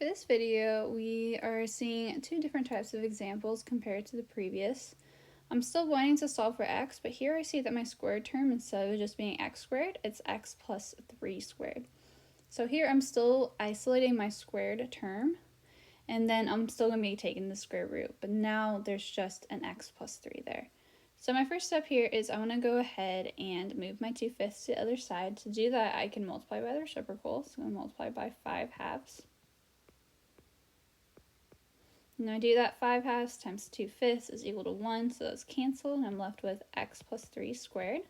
For this video, we are seeing two different types of examples compared to the previous. I'm still wanting to solve for x, but here I see that my squared term, instead of just being x squared, it's x plus 3 squared. So here I'm still isolating my squared term, and then I'm still going to be taking the square root, but now there's just an x plus 3 there. So my first step here is I want to go ahead and move my 2/5 to the other side. To do that, I can multiply by the reciprocal, so I'm going to multiply by 5/2. And I do that 5/2 times 2/5 is equal to 1, so those cancel, and I'm left with x plus 3 squared.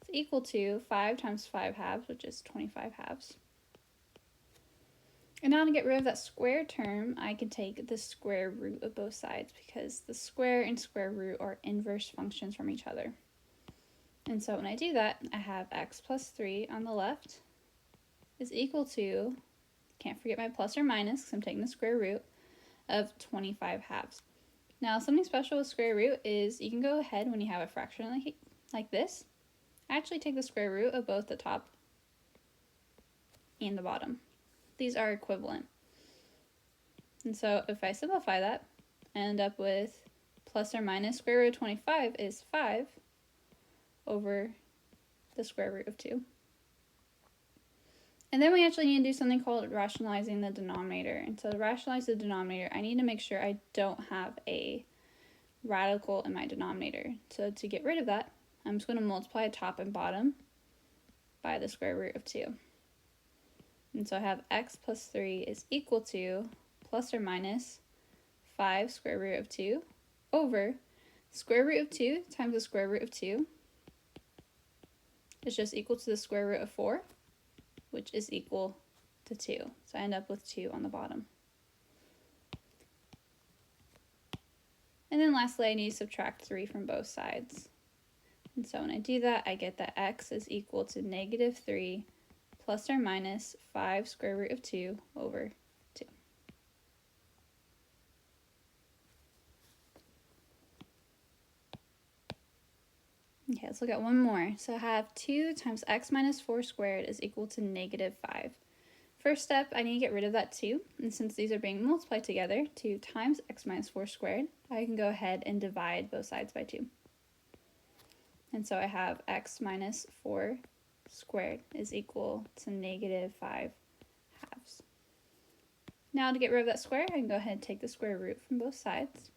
It's equal to 5 times 5/2, which is 25/2. And now to get rid of that square term, I can take the square root of both sides, because the square and square root are inverse functions from each other. And so when I do that, I have x plus 3 on the left is equal to, can't forget my plus or minus because I'm taking the square root, of 25/2. Now, something special with square root is you can go ahead when you have a fraction like this, actually take the square root of both the top and the bottom. These are equivalent. And so if I simplify that, I end up with plus or minus square root of 25 is 5 over the square root of 2. And then we actually need to do something called rationalizing the denominator. And to rationalize the denominator, I need to make sure I don't have a radical in my denominator. So to get rid of that, I'm just going to multiply top and bottom by the square root of 2. And so I have x plus 3 is equal to plus or minus 5 square root of 2 over square root of 2 times the square root of 2 is just equal to the square root of 4, which is equal to 2. So I end up with 2 on the bottom. And then lastly, I need to subtract 3 from both sides. And so when I do that, I get that x is equal to negative 3 plus or minus 5 square root of 2 over 2. Okay, let's look at one more. So I have 2 times x minus 4 squared is equal to negative 5. First step, I need to get rid of that 2, and since these are being multiplied together, 2 times x minus 4 squared, I can go ahead and divide both sides by 2. And so I have x minus 4 squared is equal to negative 5/2. Now to get rid of that square, I can go ahead and take the square root from both sides.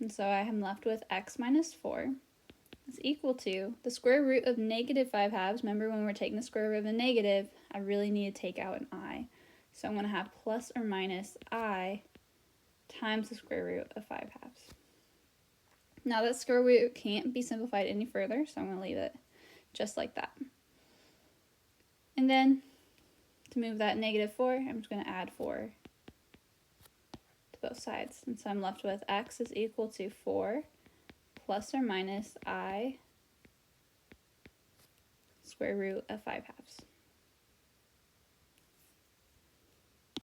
And so I am left with x minus 4 is equal to the square root of negative 5/2. Remember, when we're taking the square root of a negative, I really need to take out an I. So I'm going to have plus or minus I times the square root of 5/2. Now that square root can't be simplified any further, so I'm going to leave it just like that. And then to move that negative 4, I'm just going to add 4 to both sides. And so I'm left with x is equal to 4 plus or minus I square root of 5/2.